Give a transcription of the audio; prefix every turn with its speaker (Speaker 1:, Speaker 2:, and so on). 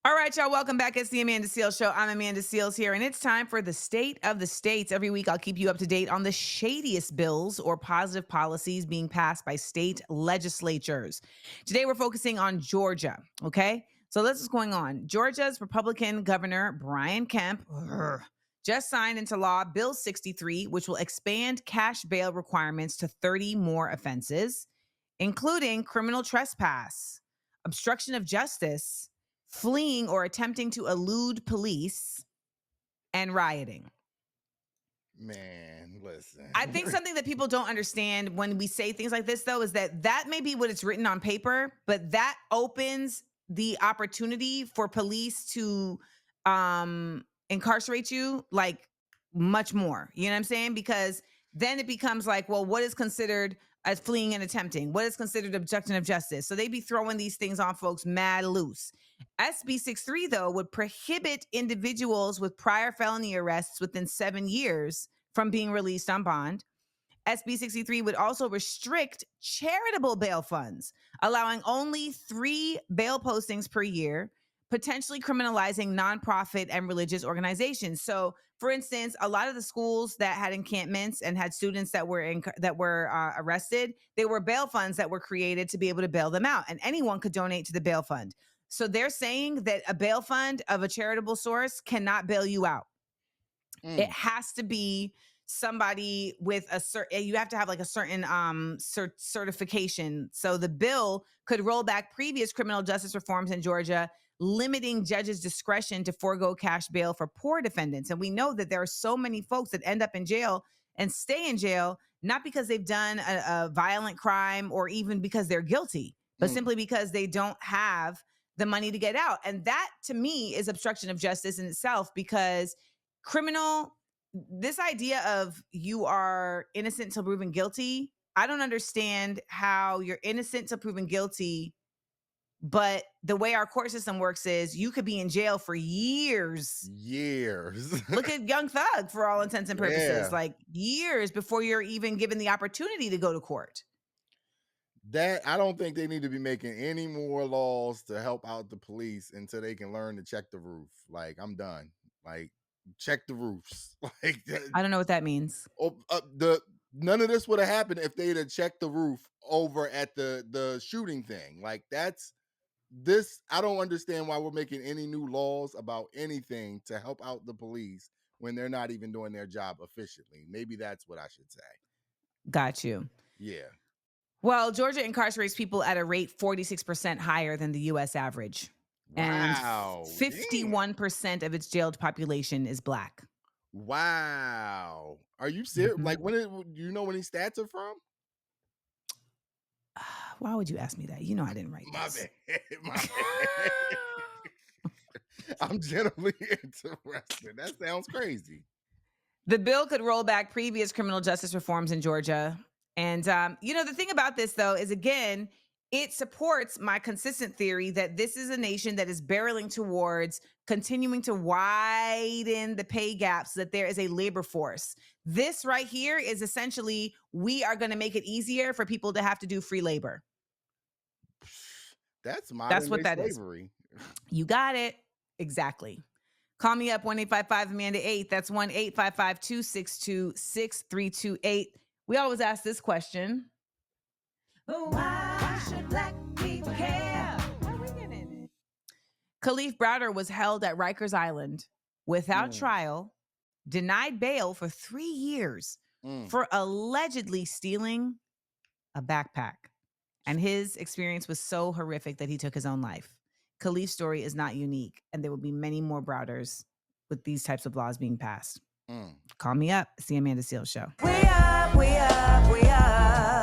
Speaker 1: All right, y'all. Welcome back. It's the Amanda Seales Show. I'm Amanda Seales here, and it's time for the State of the States. Every week, I'll keep you up to date on the shadiest bills or positive policies being passed by state legislatures. Today, we're focusing on Georgia. Okay, so this is going on. Georgia's Republican Governor Brian Kemp just signed into law Bill 63, which will expand cash bail requirements to 30 more offenses, including criminal trespass, obstruction of justice, fleeing or attempting to elude police, and rioting.
Speaker 2: Man, listen.
Speaker 1: I think something that people don't understand when we say things like this, though, is that may be what it's written on paper, but that opens the opportunity for police to incarcerate you like much more. You know what I'm saying? Because then it becomes like, well, what is considered as fleeing and attempting? What is considered obstruction of justice? So they be throwing these things on folks mad loose. SB 63, though, would prohibit individuals with prior felony arrests within 7 years from being released on bond. SB 63 would also restrict charitable bail funds, allowing only 3 bail postings per year, potentially criminalizing nonprofit and religious organizations. So, for instance, a lot of the schools that had encampments and had students that were arrested, they were bail funds that were created to be able to bail them out, and anyone could donate to the bail fund. So they're saying that a bail fund of a charitable source cannot bail you out. It has to be somebody with a certain, you have to have like a certain certification. So the bill could roll back previous criminal justice reforms in Georgia, limiting judges' discretion to forego cash bail for poor defendants. And we know that there are so many folks that end up in jail and stay in jail, not because they've done a violent crime or even because they're guilty, but simply because they don't have the money to get out. And that, to me, is obstruction of justice in itself, because this idea of you are innocent till proven guilty, I don't understand how you're innocent till proven guilty, but the way our court system works is you could be in jail for years. Look at Young Thug, for all intents and purposes, like years before you're even given the opportunity to go to court.
Speaker 2: That, I don't think they need to be making any more laws to help out the police until they can learn to check the roof. Like, I'm done. Like, check the roofs. Like,
Speaker 1: I don't know what that means.
Speaker 2: None of this would have happened if they'd have checked the roof over at the shooting thing. Like, I don't understand why we're making any new laws about anything to help out the police when they're not even doing their job efficiently. Maybe that's what I should say.
Speaker 1: Got you.
Speaker 2: Yeah.
Speaker 1: Well, Georgia incarcerates people at a rate 46% higher than the U.S. average.
Speaker 2: Wow.
Speaker 1: And 51% of its jailed population is Black.
Speaker 2: Wow. Are you serious? Like, do you know when these stats are from?
Speaker 1: Why would you ask me that? You know I didn't write this.
Speaker 2: My bad. I'm genuinely interested. That sounds crazy.
Speaker 1: The bill could roll back previous criminal justice reforms in Georgia. And, the thing about this, though, is, again, it supports my consistent theory that this is a nation that is barreling towards continuing to widen the pay gaps, so that there is a labor force. This right here is essentially, we are going to make it easier for people to have to do free labor.
Speaker 2: That's
Speaker 1: what that
Speaker 2: slavery
Speaker 1: is. You got it. Exactly. Call me up, 1-855-AMANDA-8. That's 1-855-262-6328. We always ask this question. Why should Black people care? Why are we getting it? Kalief Browder was held at Rikers Island without trial, denied bail for 3 years for allegedly stealing a backpack. And his experience was so horrific that he took his own life. Kalief's story is not unique, and there will be many more Browders with these types of laws being passed. Call me up. It's the Amanda Seales Show. We up.